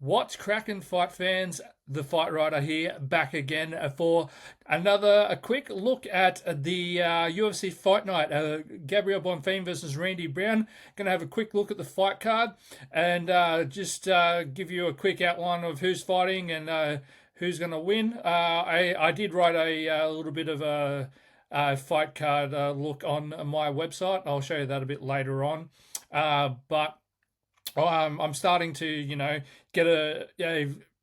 What's cracking, fight fans? The Fight Rider here, back again for a quick look at the UFC Fight Night. Gabriel Bonfim versus Randy Brown. Going to have a quick look at the fight card and just give you a quick outline of who's fighting and who's going to win. I did write a little bit of a fight card look on my website. I'll show you that a bit later on. But I'm starting to, get a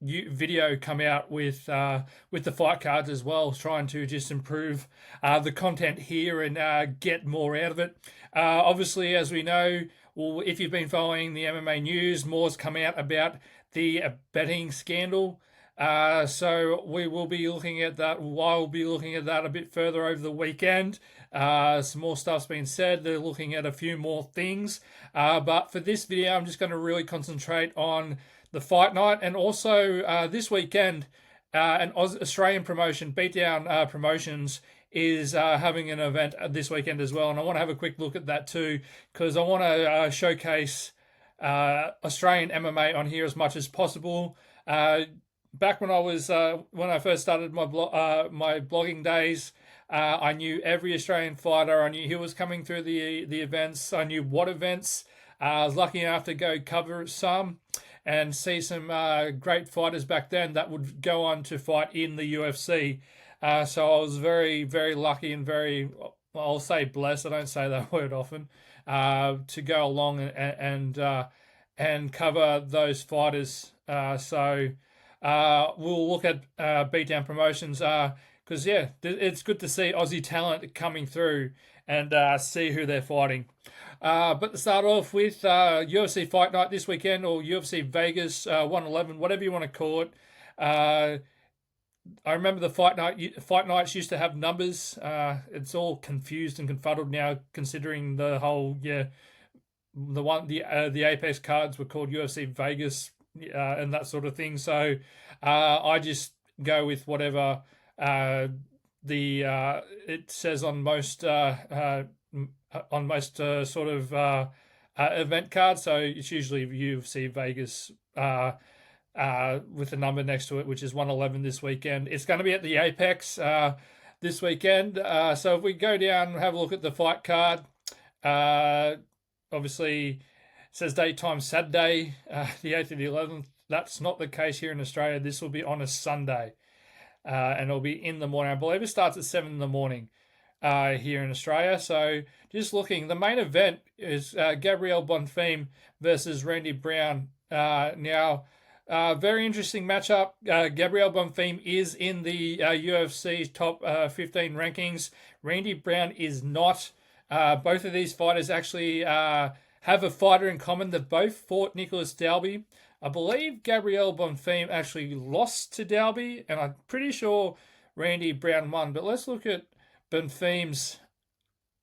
video come out with the fight cards as well, trying to just improve the content here and get more out of it. Obviously, as we know, well, if you've been following the MMA news, more's come out about the betting scandal. So we will be looking at that. I'll be looking at that a bit further over the weekend. Some more stuff's been said. They're looking at a few more things. But for this video, I'm just going to really concentrate on the fight night and also this weekend, an Australian promotion, Beatdown Promotions, is having an event this weekend as well. And I want to have a quick look at that too, because I want to showcase Australian MMA on here as much as possible. Back when I first started my blogging days, I knew every Australian fighter. I knew who was coming through the events. I knew what events. I was lucky enough to go cover some and see some great fighters back then that would go on to fight in the UFC. So I was very, very lucky and very, I'll say blessed. I don't say that word often. To go along and cover those fighters. So we'll look at Beatdown Promotions because it's good to see Aussie talent coming through and see who they're fighting. But to start off with, UFC Fight Night this weekend, or UFC Vegas 111, whatever you want to call it. I remember the fight nights used to have numbers. It's all confused and confuddled now, considering the whole the Apex cards were called UFC Vegas and that sort of thing. So I just go with whatever it says on most sort of event cards. So it's usually UFC Vegas with a number next to it, which is 111 this weekend. It's going to be at the Apex this weekend. So if we go down and have a look at the fight card, obviously it says daytime Saturday, the 8th of the 11th. That's not the case here in Australia. This will be on a Sunday, and it'll be in the morning. I believe it starts at 7 in the morning here in Australia. So just looking, the main event is Gabriel Bonfim versus Randy Brown. Now, very interesting matchup. Gabriel Bonfim is in the UFC top 15 rankings. Randy Brown is not. Both of these fighters actually have a fighter in common. They've both fought Nicholas Dalby. I believe Gabriel Bonfim actually lost to Dalby, and I'm pretty sure Randy Brown won. But let's look at Bonfim's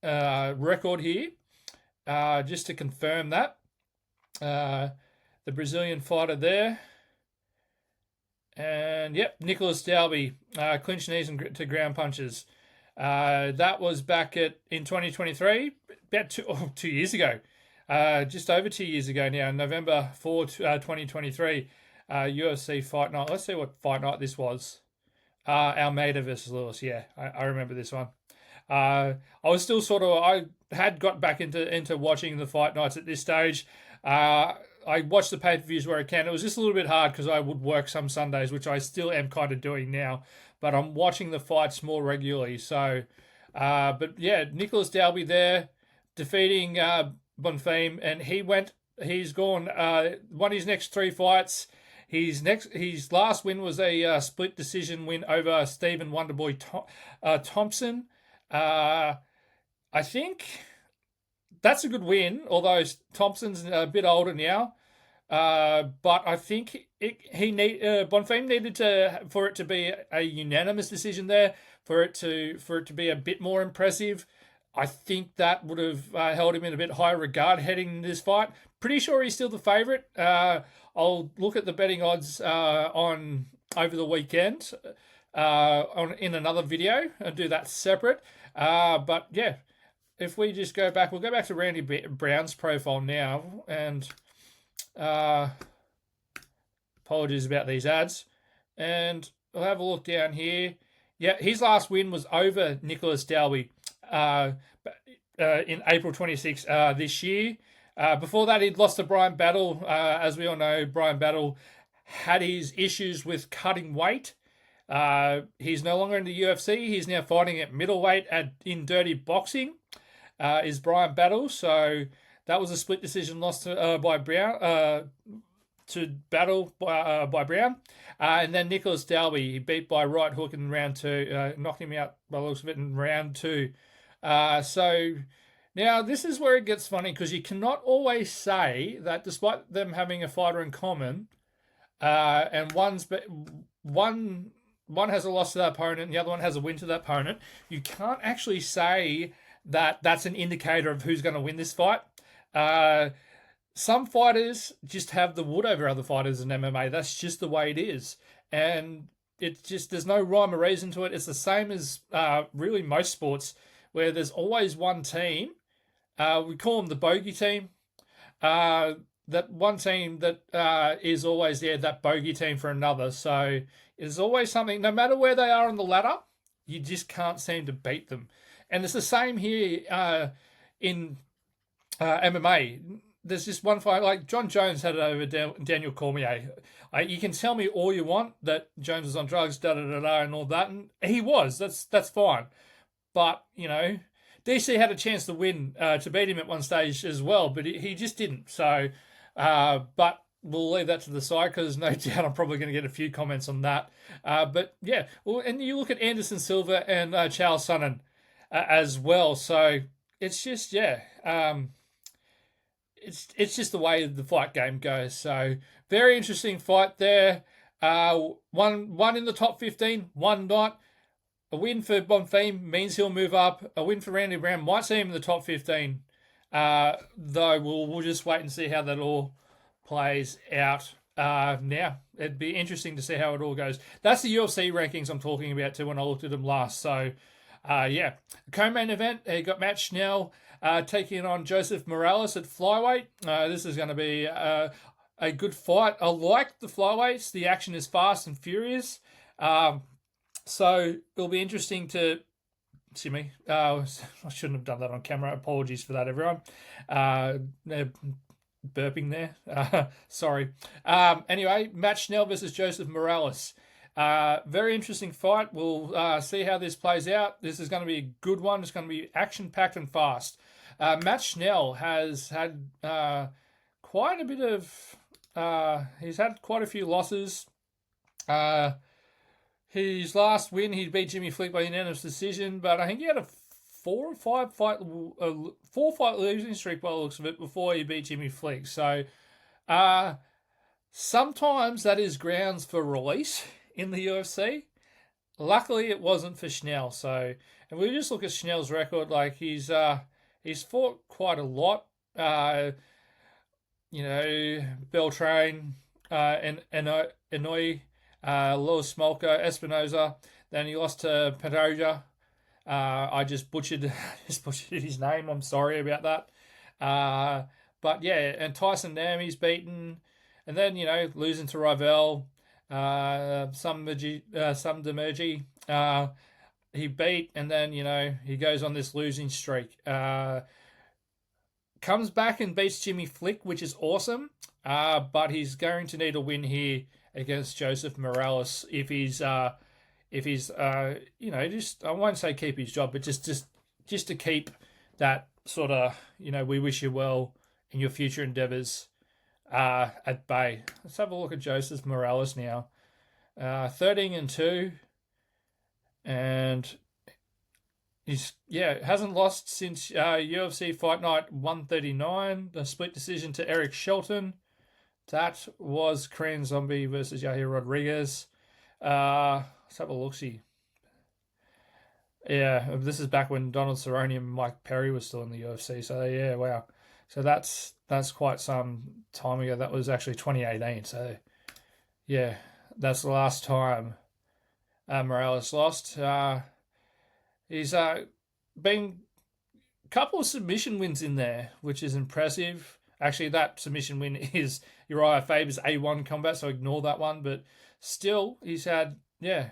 record here, just to confirm that. The Brazilian fighter there. And yep, Nicholas Dalby, clinch knees and to ground punches. That was back in 2023, about 2 years ago. Just over 2 years ago now, November 4, 2023, UFC Fight Night. Let's see what fight night this was. Almeida versus Lewis. Yeah, I remember this one. I was still I had got back into watching the fight nights at this stage. I watch the pay-per-views where I can. It was just a little bit hard because I would work some Sundays, which I still am kind of doing now. But I'm watching the fights more regularly. So, but yeah, Nicholas Dalby there defeating Bonfim, and he's won his next 3 fights. His last win was a split decision win over Stephen Wonderboy Thompson. I think that's a good win, although Thompson's a bit older now. But I think Bonfim needed for it to be a unanimous decision there, for it to be a bit more impressive. I think that would have held him in a bit higher regard heading this fight. Pretty sure he's still the favourite. I'll look at the betting odds on over the weekend in another video and do that separate. But yeah, if we just we'll go back to Randy Brown's profile now, and Apologies about these ads. And we'll have a look down here. Yeah, his last win was over Nicholas Dalby in April 26 this year. Before that, he'd lost to Brian Battle. As we all know, Brian Battle had his issues with cutting weight. He's no longer in the UFC. He's now fighting at middleweight in Dirty Boxing. Is Brian Battle. So that was a split decision loss by Brown. To Battle by Brown. And then Nicholas Dalby, he beat by right hook in round 2, knocked him out by the looks of it in round 2. So now this is where it gets funny, because you cannot always say that despite them having a fighter in common, and one has a loss to that opponent and the other one has a win to that opponent, you can't actually say that that's an indicator of who's going to win this fight. Some fighters just have the wood over other fighters in MMA. That's just the way it is. And it's just, there's no rhyme or reason to it. It's the same as really most sports, where there's always one team. We call them the bogey team. That one team that is always there, that bogey team for another. So there's always something, no matter where they are on the ladder, you just can't seem to beat them. And it's the same here in MMA. There's just one fight, like John Jones had it over Daniel Cormier. You can tell me all you want that Jones was on drugs, and all that, and he was. That's fine. But, you know, DC had a chance to win, to beat him at one stage as well, but he just didn't. So, but we'll leave that to the side, because no doubt I'm probably going to get a few comments on that. But yeah, well, and you look at Anderson Silva and Charles Sonnen as well. So it's just, yeah. It's just the way the fight game goes. So very interesting fight there. One in the top 15, one not. A win for Bonfim means he'll move up. A win for Randy Brown might see him in the top 15. Though we'll just wait and see how that all plays out. Now it'd be interesting to see how it all goes. That's the UFC rankings I'm talking about too when I looked at them last. So yeah, co-main event. He got Matt Schnell taking on Joseph Morales at flyweight. This is going to be a good fight. I like the flyweights. The action is fast and furious. So it'll be interesting to see me. I shouldn't have done that on camera. Apologies for that, everyone. Burping there. Sorry. Anyway, Matt Schnell versus Joseph Morales. Very interesting fight. We'll see how this plays out. This is going to be a good one. It's going to be action-packed and fast. Matt Schnell has had quite a bit of... he's had quite a few losses. His last win, he beat Jimmy Flick by unanimous decision, but I think he had a four fight losing streak by the looks of it before he beat Jimmy Flick. So sometimes that is grounds for release in the UFC. Luckily, it wasn't for Schnell. So, and we just look at Schnell's record. Like he's fought quite a lot. You know, Beltran, and Inouye, Lewis Smolka, Espinoza. Then he lost to Pantoja. I just butchered his name. I'm sorry about that. But yeah, and Tyson Nam he's beaten, and then you know losing to Ravel, some Demergy, he beat, and then you know he goes on this losing streak. Comes back and beats Jimmy Flick, which is awesome. But he's going to need a win here against Joseph Morales if he's you know, just I won't say keep his job, but just to keep that sort of, you know, we wish you well in your future endeavors at bay. Let's have a look at Joseph Morales now. 13-2, and hasn't lost since UFC Fight Night 139, the split decision to Eric Shelton. That was Korean Zombie versus Yair Rodriguez. Let's have a look-see. Yeah, this is back when Donald Cerrone and Mike Perry was still in the UFC. So yeah, wow. So that's quite some time ago. That was actually 2018. So yeah, that's the last time Morales lost. He's been a couple of submission wins in there, which is impressive. Actually, that submission win is Uriah Faber's A1 combat, so ignore that one. But still, he's had, yeah.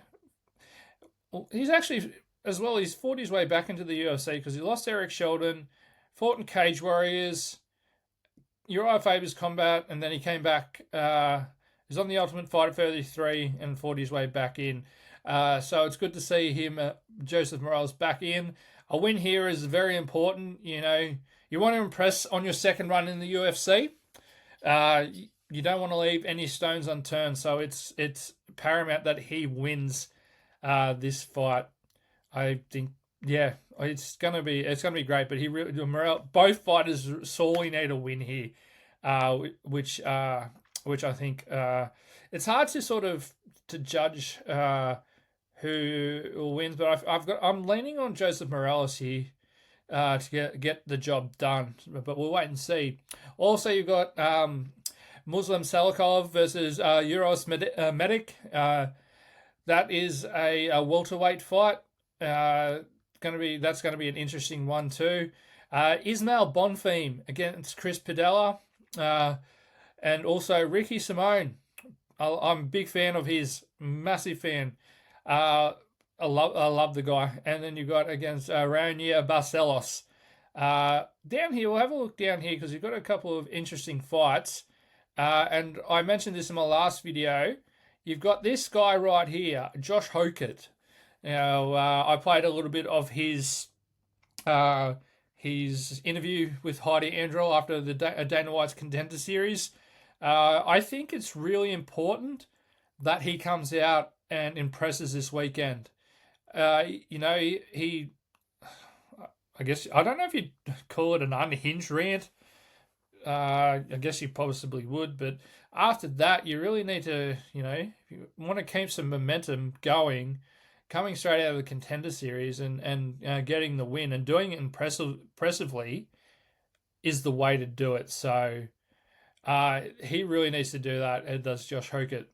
Well, he's actually, as well, he's fought his way back into the UFC because he lost Eric Sheldon, fought in Cage Warriors, Uriah Faber's combat, and then he came back. He's on the Ultimate Fighter 33 and fought his way back in. So it's good to see him, Joseph Morales, back in. A win here is very important. You want to impress on your second run in the UFC. You don't want to leave any stones unturned. So it's paramount that he wins this fight. I think, yeah, it's gonna be great. But both fighters sorely need a win here, which I think it's hard to sort of to judge who wins. But I'm leaning on Joseph Morales here to get the job done. But we'll wait and see. Also, you've got Muslim Salikov versus Uros Medic. That is a welterweight fight. That's going to be an interesting one too. Ismail Bonfim against Chris Padella, and also Ricky Simone. I'm a big fan of his, massive fan. I love the guy. And then you've got against Raonier Barcelos. Down here, we'll have a look down here because you've got a couple of interesting fights. And I mentioned this in my last video. You've got this guy right here, Josh Hokert. Now, I played a little bit of his interview with Heidi Andrell after the Dana White's Contender Series. I think it's really important that he comes out and impresses this weekend. He I guess, I don't know if you'd call it an unhinged rant. I guess you possibly would, but after that, you really need to, if you want to keep some momentum going, coming straight out of the Contender Series and getting the win and doing it impressively is the way to do it. So he really needs to do that, and does Josh Hokert.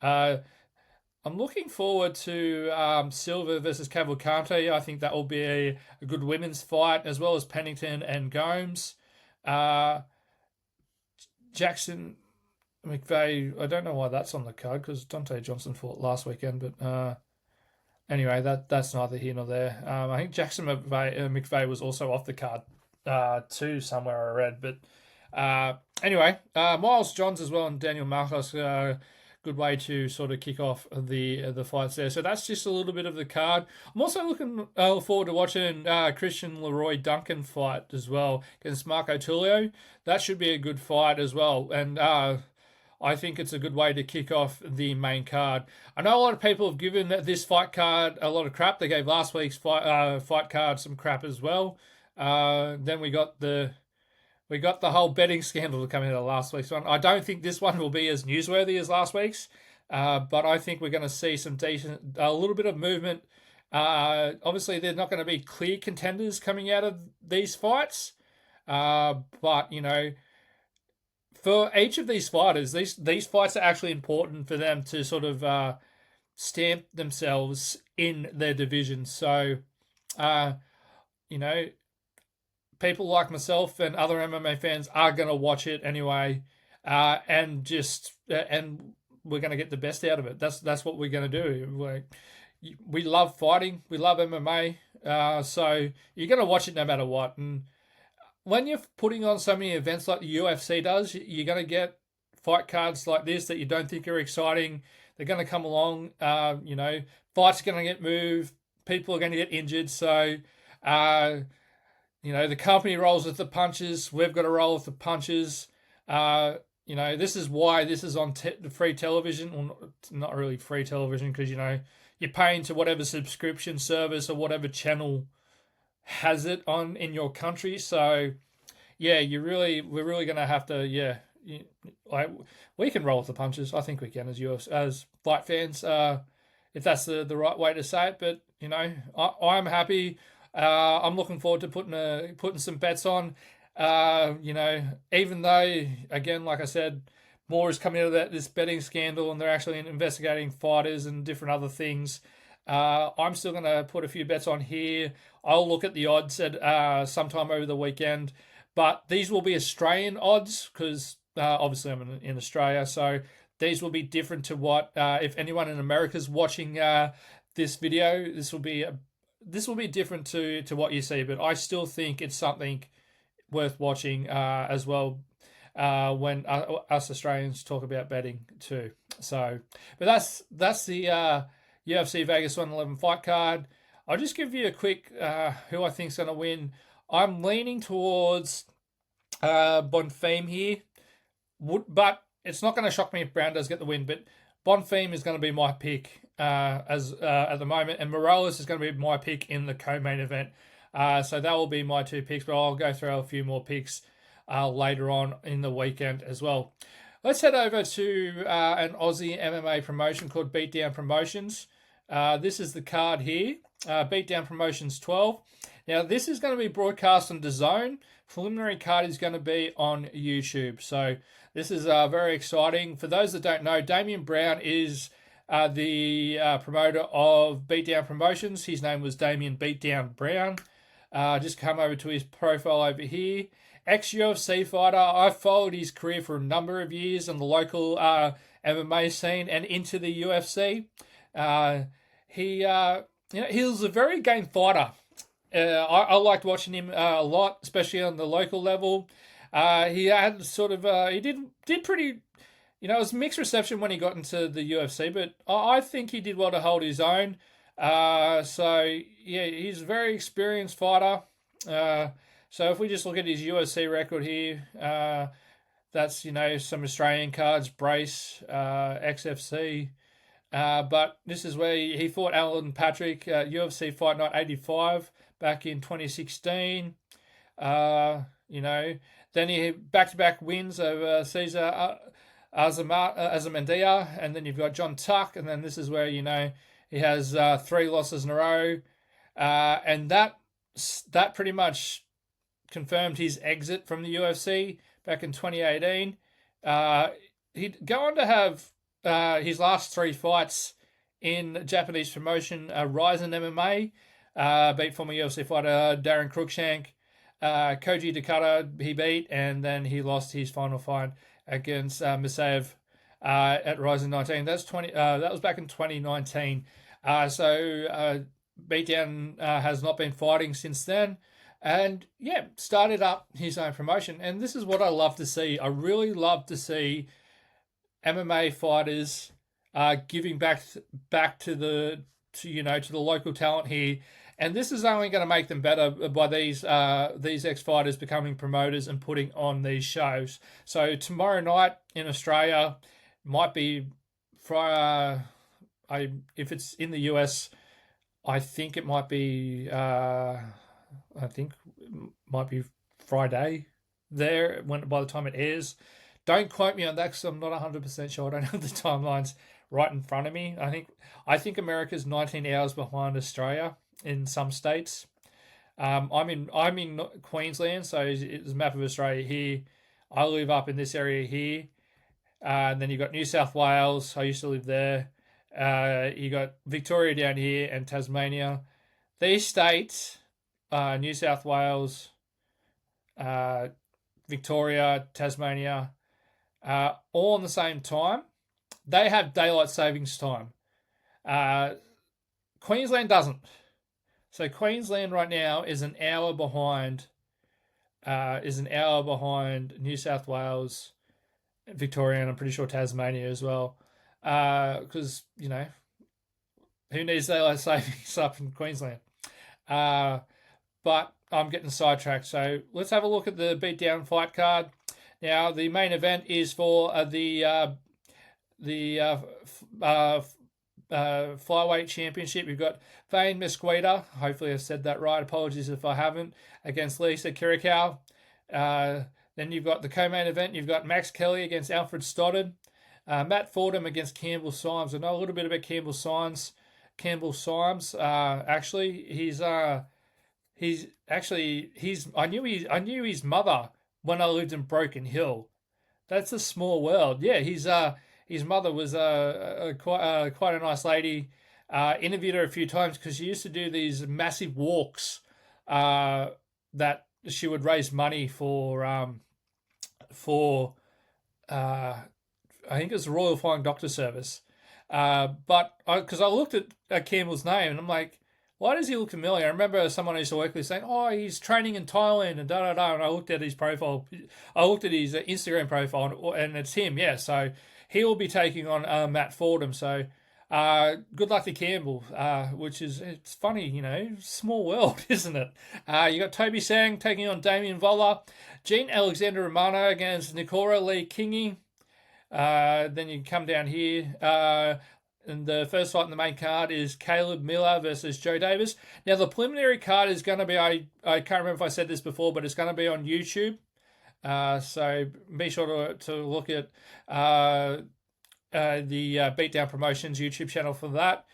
I'm looking forward to Silva versus Cavalcante. I think that will be a good women's fight, as well as Pennington and Gomes. Jackson McVeigh, I don't know why that's on the card because Dante Johnson fought last weekend, but anyway, that's neither here nor there. I think Jackson McVeigh was also off the card too, somewhere I read. But anyway, Miles Johns as well and Daniel Marcos, good way to sort of kick off the fights there. So that's just a little bit of the card. I'm also looking forward to watching Christian Leroy Duncan fight as well against Marco Tulio. That should be a good fight as well. And I think it's a good way to kick off the main card. I know a lot of people have given this fight card a lot of crap. They gave last week's fight card some crap as well. Then we got the whole betting scandal to come into last week's one. I don't think this one will be as newsworthy as last week's, but I think we're going to see a little bit of movement. Obviously, they're not going to be clear contenders coming out of these fights, but for each of these fighters, these fights are actually important for them to sort of stamp themselves in their division. So, people like myself and other MMA fans are going to watch it anyway, and we're going to get the best out of it. That's what we're going to do. We love fighting. We love MMA. So you're going to watch it no matter what. And when you're putting on so many events like the UFC does, you're going to get fight cards like this that you don't think are exciting. They're going to come along. Fights are going to get moved. People are going to get injured. So, the company rolls with the punches. We've got to roll with the punches. This is why this is on free television. Well, not really free television because, you're paying to whatever subscription service or whatever channel has it on in your country. So, yeah, we're really going to have to, we can roll with the punches. I think we can as fight fans, if that's the right way to say it. But, I'm happy. I'm looking forward to putting some bets on. Even though, again, like I said, more is coming out of this betting scandal and they're actually investigating fighters and different other things. I'm still going to put a few bets on here. I'll look at the odds at sometime over the weekend. but these will be Australian odds because obviously I'm in Australia, so these will be different to what if anyone in America is watching this video. This will be different to what you see, but I still think it's something worth watching as well when us Australians talk about betting too. So, but that's the UFC Vegas 111 fight card. I'll just give you a quick who I think's going to win. I'm leaning towards Bonfim here, but it's not going to shock me if Brown does get the win. But Bonfim is going to be my pick as at the moment, and Morales is going to be my pick in the co-main event. So that will be my two picks, but I'll go through a few more picks later on in the weekend as well. Let's head over to an Aussie MMA promotion called Beatdown Promotions. This is the card here, Beatdown Promotions 12. Now, this is going to be broadcast on DAZN. Preliminary card is going to be on YouTube. So this is very exciting. For those that don't know, Damian Brown is the promoter of Beatdown Promotions. His name was Damian Beatdown Brown. Just come over to his profile over here. Ex-UFC fighter. I've followed his career for a number of years on the local MMA scene and into the UFC. He was a very game fighter. I liked watching him a lot, especially on the local level. He had sort of he did pretty. It was mixed reception when he got into the UFC, but I think he did well to hold his own. So yeah, he's a very experienced fighter. So if we just look at his UFC record here, that's some Australian cards, Brace, XFC. But this is where he fought Alan Patrick, UFC Fight Night 85 back in 2016. Then he back-to-back wins over Cesar Azamandia, and then you've got John Tuck, and then this is where he has 3 losses in a row, and that pretty much confirmed his exit from the UFC back in 2018. He'd go on to have his last 3 fights in Japanese promotion, Ryzen MMA, beat former UFC fighter Darren Cruikshank. Koji Dakata he beat, and then he lost his final fight against Misaev at Ryzen 19. That was back in 2019. So Beatdown has not been fighting since then. And yeah, started up his own promotion. And this is what I love to see. I really love to see MMA fighters giving back to the local talent here. And this is only going to make them better by these ex-fighters becoming promoters and putting on these shows. So tomorrow night in Australia might be Friday. If it's in the US, I think it might be. Friday there by the time it airs. Don't quote me on that because I'm not 100% sure. I don't have the timelines right in front of me. I think America's 19 hours behind Australia in some states. I'm in Queensland, so there's a map of Australia here. I live up in this area here. And then you've got New South Wales. I used to live there. You got Victoria down here and Tasmania. These states, New South Wales, Victoria, Tasmania, all on the same time. They have daylight savings time. Queensland doesn't. So Queensland right now is an hour behind. New South Wales, Victoria, and I'm pretty sure Tasmania as well. Because who needs daylight savings up in Queensland? But I'm getting sidetracked. So let's have a look at the Beatdown fight card. Now the main event is for the flyweight championship. We've got Fane Mesquita. Hopefully I said that right. Apologies if I haven't. Against Lisa Kirikow. Then you've got the co-main event. You've got Max Kelly against Alfred Stoddard. Matt Fordham against Campbell Symes. I know a little bit about Campbell Symes. I knew his mother when I lived in Broken Hill. That's a small world. Yeah, his mother was quite a nice lady. Interviewed her a few times because she used to do these massive walks that she would raise money for uh, I think it's the Royal Flying Doctor Service. But because I looked at Campbell's name and I'm like, why does he look familiar? I remember someone I used to work with saying, "Oh, he's training in Thailand and da da da." And I looked at his profile, I looked at his Instagram profile, and it's him. Yeah, so he will be taking on Matt Fordham. So good luck to Campbell. Which is it's funny, small world, isn't it? You got Toby Sang taking on Damien Voller, Jean Alexander Romano against Nikora Lee Kingy. Then you come down here. And the first fight in the main card is Caleb Miller versus Joe Davis. Now, the preliminary card is going to be, I can't remember if I said this before, but it's going to be on YouTube. So be sure to look at the Beatdown Promotions YouTube channel for that.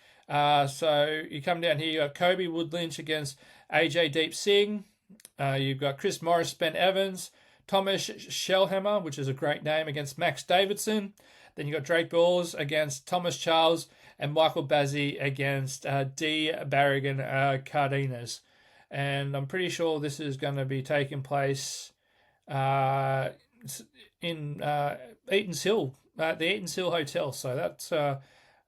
So you come down here, you got Kobe Woodlynch against AJ Deep Singh. You've got Chris Morris, Ben Evans, Thomas Shellhammer, which is a great name, against Max Davidson. Then you got Drake Balls against Thomas Charles and Michael Bazzi against D. Barrigan Cardenas. And I'm pretty sure this is going to be taking place in Eaton's Hill, at the Eaton's Hill Hotel. So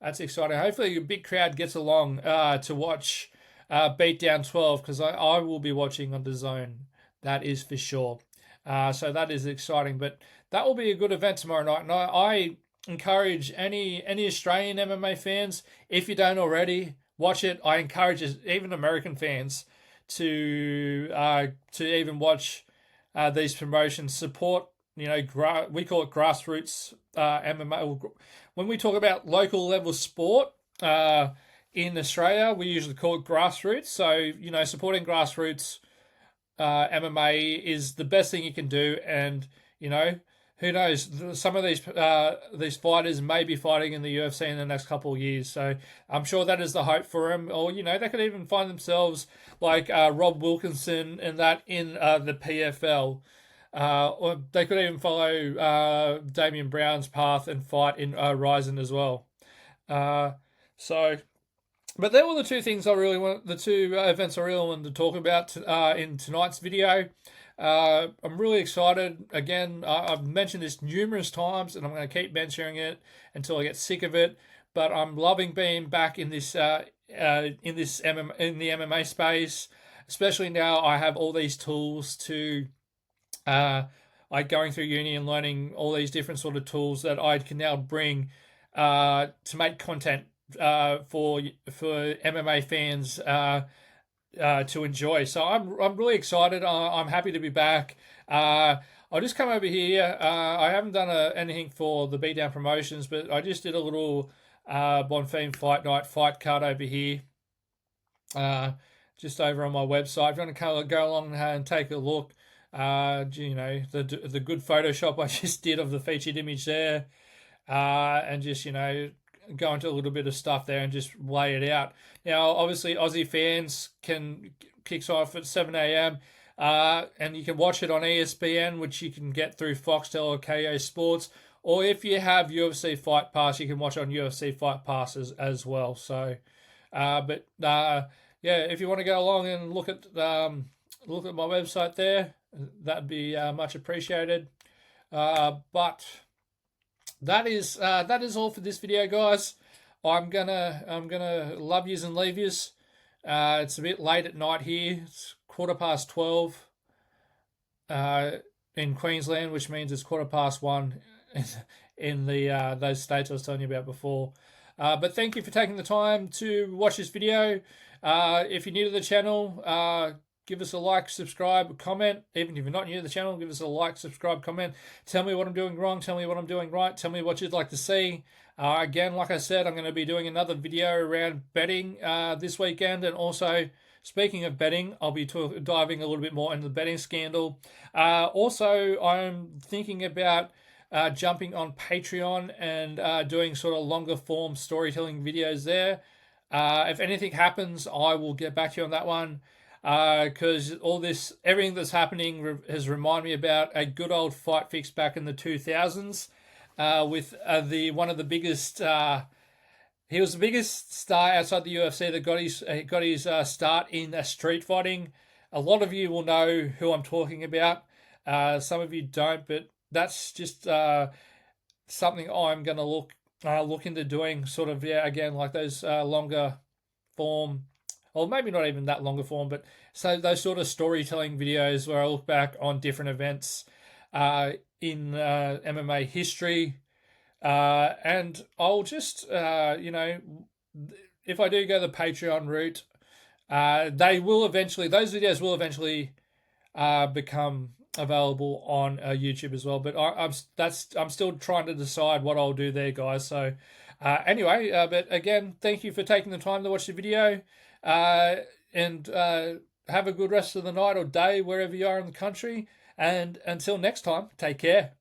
that's exciting. Hopefully a big crowd gets along to watch Beatdown 12, because I will be watching on the Zone. That is for sure. So that is exciting. But that will be a good event tomorrow night. And I encourage any Australian MMA fans, if you don't already, watch it. I encourage even American fans to even watch these promotions. Support, we call it grassroots MMA. When we talk about local level sport in Australia, we usually call it grassroots. So supporting grassroots MMA is the best thing you can do, and who knows? Some of these fighters may be fighting in the UFC in the next couple of years. So I'm sure that is the hope for them. Or they could even find themselves like Rob Wilkinson and that in the PFL. Or they could even follow Damian Brown's path and fight in Ryzen as well. But there were the two things the two events I really wanted to talk about in tonight's video. I'm really excited. Again, I've mentioned this numerous times, and I'm going to keep mentioning it until I get sick of it. But I'm loving being back in this in the MMA space, especially now I have all these tools to like going through uni and learning all these different sort of tools that I can now bring to make content for MMA fans to enjoy. So I'm really excited. I'm happy to be back. I'll just come over here. I haven't done anything for the Beatdown Promotions, but I just did a little Bonfim Fight Night fight card over here. Just over on my website. If you want to go along and take a look, the good Photoshop I just did of the featured image there, and just go into a little bit of stuff there and just lay it out. Now, obviously, Aussie fans kicks off at 7 a.m. And you can watch it on ESPN, which you can get through Foxtel or KO Sports. Or if you have UFC Fight Pass, you can watch on UFC Fight Pass as well. So, yeah, if you want to go along and look at my website there, that'd be much appreciated. But that is all for this video, guys. I'm gonna love yous and leave yous. It's a bit late at night here. It's 12:15 in Queensland, which means it's 1:15 in the those states I was telling you about before. But thank you for taking the time to watch this video. If you're new to the channel, give us a like, subscribe, comment. Even if you're not new to the channel, give us a like, subscribe, comment. Tell me what I'm doing wrong. Tell me what I'm doing right. Tell me what you'd like to see. Again, like I said, I'm going to be doing another video around betting this weekend. And also, speaking of betting, I'll be diving a little bit more into the betting scandal. Also, I'm thinking about jumping on Patreon and doing sort of longer form storytelling videos there. If anything happens, I will get back to you on that one. Because everything that's happening has reminded me about a good old fight fix back in the 2000s, with one of the biggest. He was the biggest star outside the UFC that got his start in street fighting. A lot of you will know who I'm talking about. Some of you don't, but that's just something I'm going to look into doing. Sort of, yeah, again, like those longer form, or maybe not even that longer form, but so those sort of storytelling videos where I look back on different events in MMA history, and I'll just if I do go the Patreon route, they will eventually those videos will eventually become available on YouTube as well. But I'm still trying to decide what I'll do there, guys. So anyway, but again, thank you for taking the time to watch the video, and have a good rest of the night or day wherever you are in the country. And until next time, take care.